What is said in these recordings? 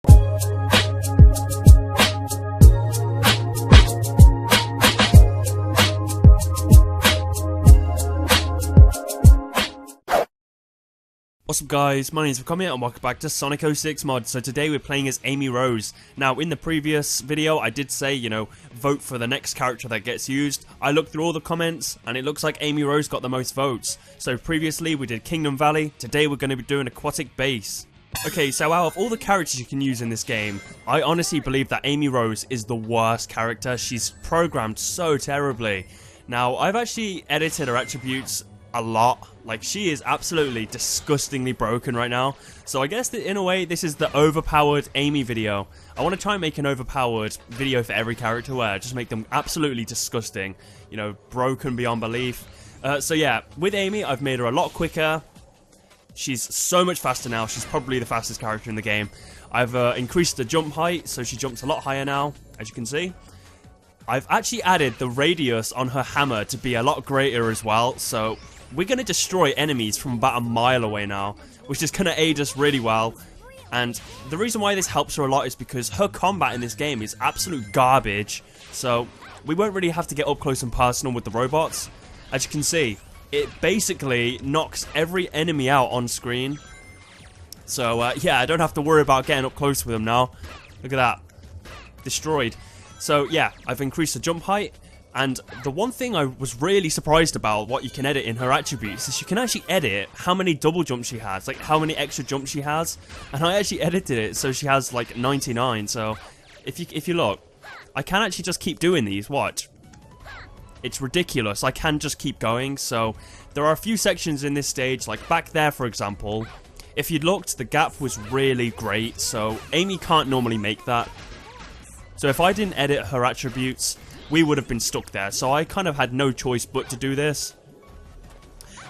What's up guys, my name is Velcomia and welcome back to Sonic 06 Mod. So today we're playing as Amy Rose. Now in the previous video I did say, vote for the next character that gets used. I looked through all the comments and it looks like Amy Rose got the most votes. So previously we did Kingdom Valley, today we're going to be doing Aquatic Base. Okay, so out of all the characters you can use in this game, I honestly believe that Amy Rose is the worst character. She's programmed so terribly. Now I've actually edited her attributes a lot. Like, she is absolutely disgustingly broken right now. So I guess that in a way this is the overpowered Amy video. I want to try and make an overpowered video for every character where I just make them absolutely disgusting, broken beyond belief. So yeah, with Amy I've made her a lot quicker. She's so much faster now. She's probably the fastest character in the game. I've increased the jump height, so she jumps a lot higher now, as you can see. I've actually added the radius on her hammer to be a lot greater as well, so we're going to destroy enemies from about a mile away now, which is going to aid us really well. And the reason why this helps her a lot is because her combat in this game is absolute garbage, so we won't really have to get up close and personal with the robots. As you can see, it basically knocks every enemy out on screen. So yeah, I don't have to worry about getting up close with them now. Look at that. Destroyed. So yeah, I've increased the jump height. And the one thing I was really surprised about what you can edit in her attributes is you can actually edit how many double jumps she has, like how many extra jumps she has. And I actually edited it so she has like 99. So if you look, I can actually just keep doing these. Watch. It's ridiculous. I can just keep going. So there are a few sections in this stage, like back there for example. If you'd looked, the gap was really great. So Amy can't normally make that. So if I didn't edit her attributes, we would have been stuck there, so I kind of had no choice but to do this.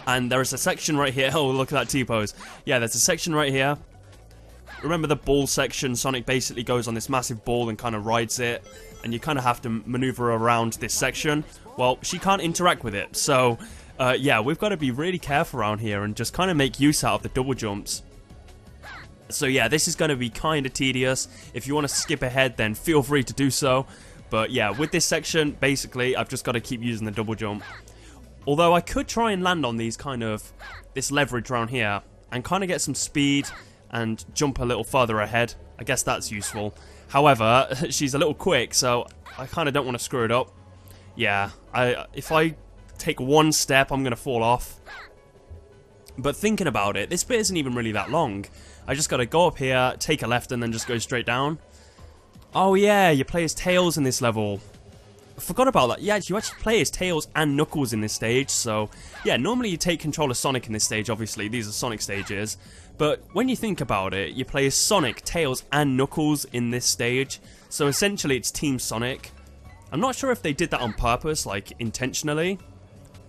And there is a section right here. Oh, look at that T-pose. Yeah, there's a section right here. Remember the ball section? Sonic basically goes on this massive ball and kind of rides it, and you kind of have to maneuver around this section. Well, she can't interact with it, so yeah, we've got to be really careful around here and just kind of make use out of the double jumps. So yeah, this is going to be kind of tedious. If you want to skip ahead, then feel free to do so. But yeah, with this section, basically, I've just got to keep using the double jump. Although I could try and land on these this leverage around here and kind of get some speed and jump a little further ahead. I guess that's useful. However, she's a little quick, so I kind of don't want to screw it up. Yeah, if I take one step, I'm going to fall off. But thinking about it, this bit isn't even really that long. I just got to go up here, take a left, and then just go straight down. Oh yeah, you play as Tails in this level. I forgot about that. Yeah, you actually play as Tails and Knuckles in this stage. So yeah, normally you take control of Sonic in this stage, obviously. These are Sonic stages. But when you think about it, you play as Sonic, Tails and Knuckles in this stage. So essentially it's Team Sonic. I'm not sure if they did that on purpose, like intentionally.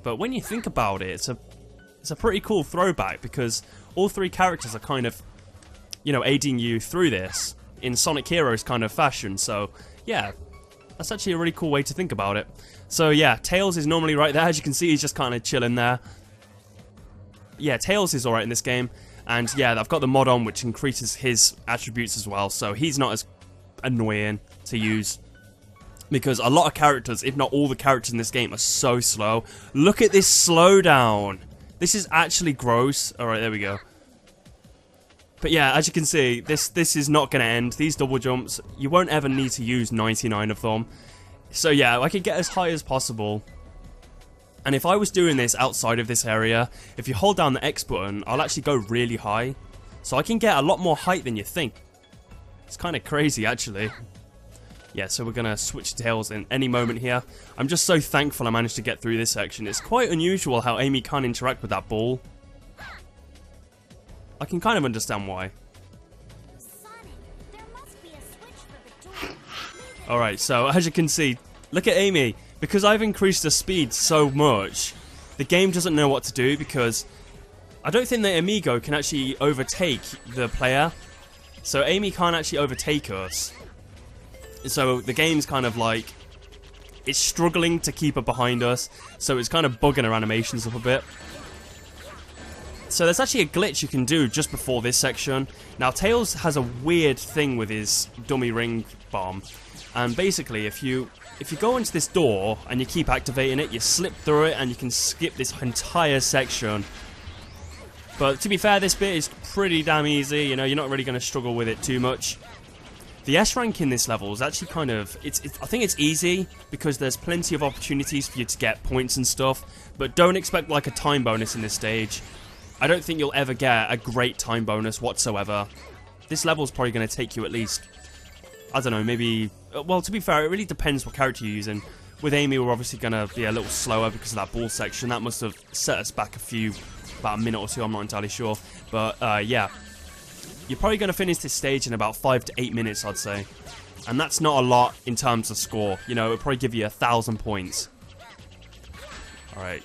But when you think about it, it's a pretty cool throwback because all three characters are kind of, aiding you through this in Sonic Heroes kind of fashion. So yeah, that's actually a really cool way to think about it. So yeah, Tails is normally right there. As you can see, he's just kind of chilling there. Yeah, Tails is alright in this game. And yeah, I've got the mod on which increases his attributes as well, so he's not as annoying to use. Because a lot of characters, if not all the characters in this game, are so slow. Look at this slowdown. This is actually gross. Alright, there we go. But yeah, as you can see, this is not going to end. These double jumps, you won't ever need to use 99 of them. So yeah, I could get as high as possible. And if I was doing this outside of this area, if you hold down the X button, I'll actually go really high. So I can get a lot more height than you think. It's kind of crazy, actually. Yeah, so we're going to switch tails in any moment here. I'm just so thankful I managed to get through this section. It's quite unusual how Amy can't interact with that ball. I can kind of understand why. Alright, so as you can see, look at Amy. Because I've increased the speed so much, the game doesn't know what to do because I don't think the Amigo can actually overtake the player. So Amy can't actually overtake us. So the game's kind of like, it's struggling to keep her behind us. So it's kind of bugging her animations up a bit. So there's actually a glitch you can do just before this section. Now Tails has a weird thing with his dummy ring bomb, and basically if you go into this door and you keep activating it, you slip through it and you can skip this entire section. But to be fair, this bit is pretty damn easy, you know, you're not really going to struggle with it too much. The S rank in this level is actually kind of, I think it's easy because there's plenty of opportunities for you to get points and stuff, but don't expect like a time bonus in this stage. I don't think you'll ever get a great time bonus whatsoever. This level's probably going to take you at least, I don't know, maybe, well, to be fair, it really depends what character you're using. With Amy, we're obviously going to be a little slower because of that ball section. That must have set us back about a minute or two, I'm not entirely sure. But, yeah. You're probably going to finish this stage in about 5 to 8 minutes, I'd say. And that's not a lot in terms of score. You know, it'll probably give you 1,000 points. Alright.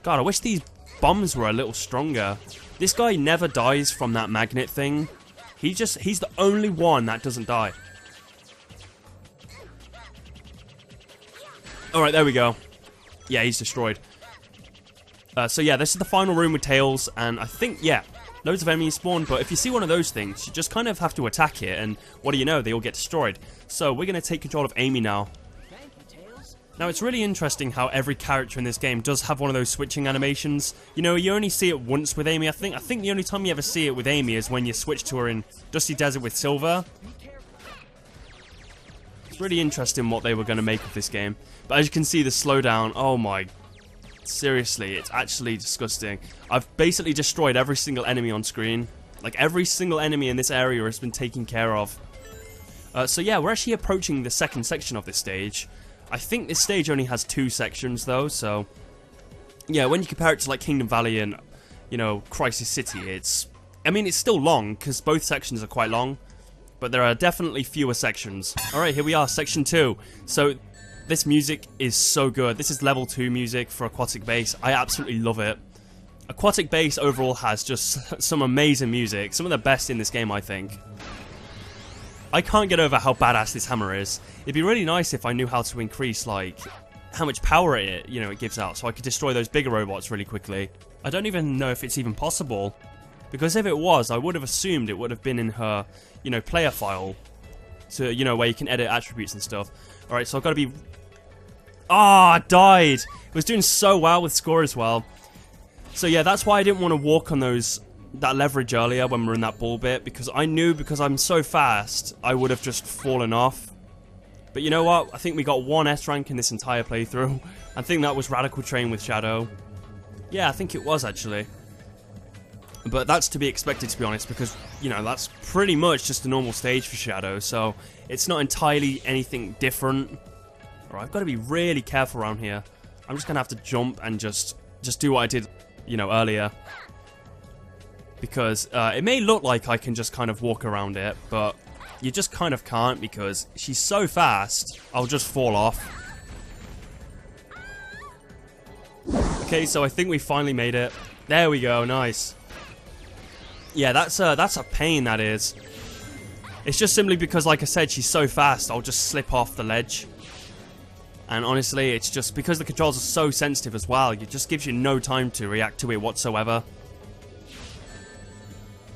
God, I wish these bombs were a little stronger. This guy never dies from that magnet thing. He's the only one that doesn't die. Alright, there we go. Yeah, he's destroyed. So yeah, this is the final room with Tails, and I think, yeah, loads of enemies spawn, but if you see one of those things, you just kind of have to attack it, and what do you know, they all get destroyed. So we're going to take control of Amy now. Now, it's really interesting how every character in this game does have one of those switching animations. You know, you only see it once with Amy. I think the only time you ever see it with Amy is when you switch to her in Dusty Desert with Silver. It's really interesting what they were going to make of this game. But as you can see, the slowdown, oh my, seriously, it's actually disgusting. I've basically destroyed every single enemy on screen. Like, every single enemy in this area has been taken care of. So yeah, we're actually approaching the second section of this stage. I think this stage only has 2 sections though, so yeah, when you compare it to like Kingdom Valley and, you know, Crisis City, it's still long because both sections are quite long, but there are definitely fewer sections. Alright, here we are, section 2. So this music is so good. This is level 2 music for Aquatic Base. I absolutely love it. Aquatic Base overall has just some amazing music, some of the best in this game, I think. I can't get over how badass this hammer is. It'd be really nice if I knew how to increase, like, how much power it gives out, so I could destroy those bigger robots really quickly. I don't even know if it's even possible, because if it was, I would have assumed it would have been in her, player file, to, where you can edit attributes and stuff. Alright, so I've got to be... Ah, I died! It was doing so well with score as well. So yeah, that's why I didn't want to walk on that leverage earlier when we were in that ball bit, because I knew because I'm so fast, I would have just fallen off. But you know what? I think we got 1 S rank in this entire playthrough. I think that was Radical Train with Shadow. Yeah, I think it was actually. But that's to be expected, to be honest, because, that's pretty much just a normal stage for Shadow, so it's not entirely anything different. Alright, I've got to be really careful around here. I'm just going to have to jump and just do what I did, earlier. Because it may look like I can just kind of walk around it, but you just kind of can't because she's so fast, I'll just fall off. Okay, so I think we finally made it. There we go, nice. Yeah, that's a pain, that is. It's just simply because, like I said, she's so fast, I'll just slip off the ledge. And honestly, it's just because the controls are so sensitive as well, it just gives you no time to react to it whatsoever.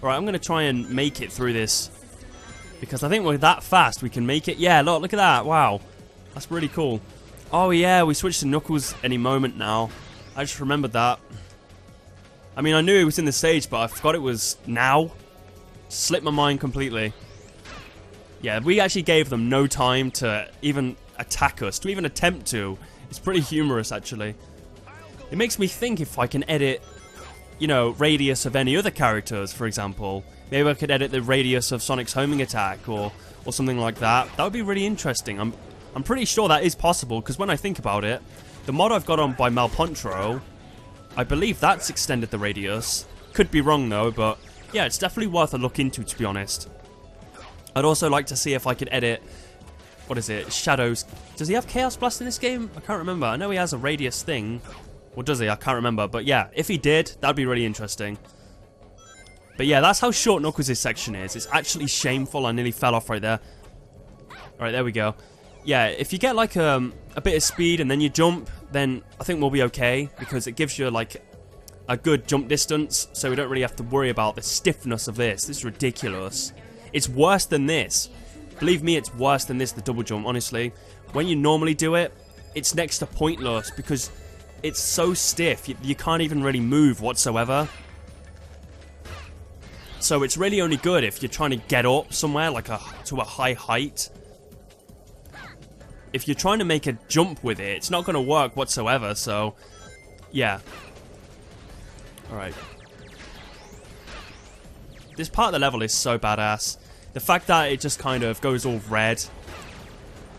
Alright, I'm going to try and make it through this. Because I think we're that fast, we can make it. Yeah, look at that. Wow. That's really cool. Oh yeah, we switched to Knuckles any moment now. I just remembered that. I mean, I knew it was in the stage, but I forgot it was now. Slipped my mind completely. Yeah, we actually gave them no time to even attack us, to even attempt to. It's pretty humorous, actually. It makes me think if I can edit... radius of any other characters, for example. Maybe I could edit the radius of Sonic's homing attack or something like that. That would be really interesting. I'm pretty sure that is possible, because when I think about it, the mod I've got on by Malpontro, I believe that's extended the radius. Could be wrong though, but yeah, it's definitely worth a look into, to be honest. I'd also like to see if I could edit, what is it, Shadows. Does he have Chaos Blast in this game? I can't remember. I know he has a radius thing. Or does he? I can't remember. But yeah, if he did, that'd be really interesting. But yeah, that's how short Knuckles' section is. It's actually shameful. I nearly fell off right there. Alright, there we go. Yeah, if you get like a bit of speed and then you jump, then I think we'll be okay. Because it gives you like a good jump distance, so we don't really have to worry about the stiffness of this. This is ridiculous. It's worse than this. Believe me, it's worse than this, the double jump, honestly. When you normally do it, it's next to pointless because it's so stiff. You can't even really move whatsoever. So it's really only good if you're trying to get up somewhere, like to a high height. If you're trying to make a jump with it, it's not going to work whatsoever, so yeah. Alright. This part of the level is so badass. The fact that it just kind of goes all red,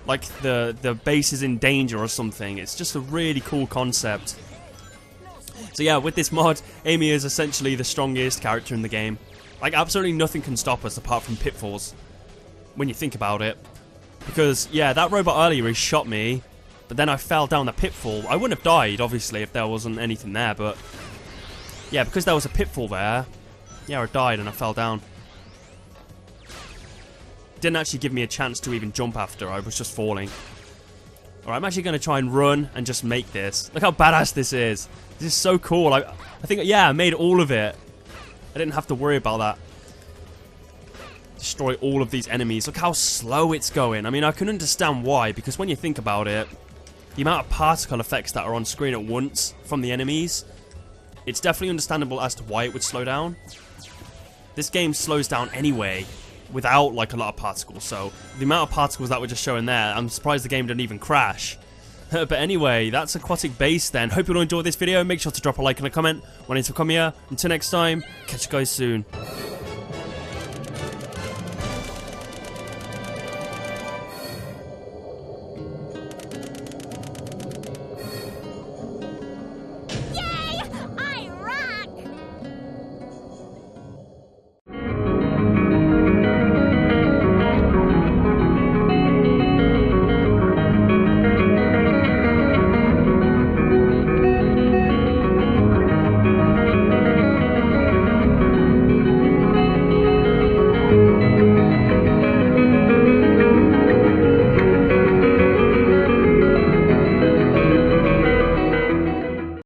like the base is in danger or something, it's just a really cool concept. So yeah, with this mod, Amy is essentially the strongest character in the game. Like, absolutely nothing can stop us apart from pitfalls, when you think about it. Because, yeah, that robot earlier, he shot me, but then I fell down the pitfall. I wouldn't have died, obviously, if there wasn't anything there, but yeah, because there was a pitfall there, yeah, I died and I fell down. Didn't actually give me a chance to even jump after, I was just falling. Alright, I'm actually going to try and run and just make this. Look how badass this is. This is so cool. I think, yeah, I made all of it. I didn't have to worry about that. Destroy all of these enemies. Look how slow it's going. I mean, I can understand why, because when you think about it, the amount of particle effects that are on screen at once from the enemies, it's definitely understandable as to why it would slow down. This game slows down anyway, without like a lot of particles, so the amount of particles that were just showing there, I'm surprised the game didn't even crash. But anyway, that's Aquatic Base then. Hope you all enjoyed this video. Make sure to drop a like and a comment. My name's Velcomia. Until next time, catch you guys soon.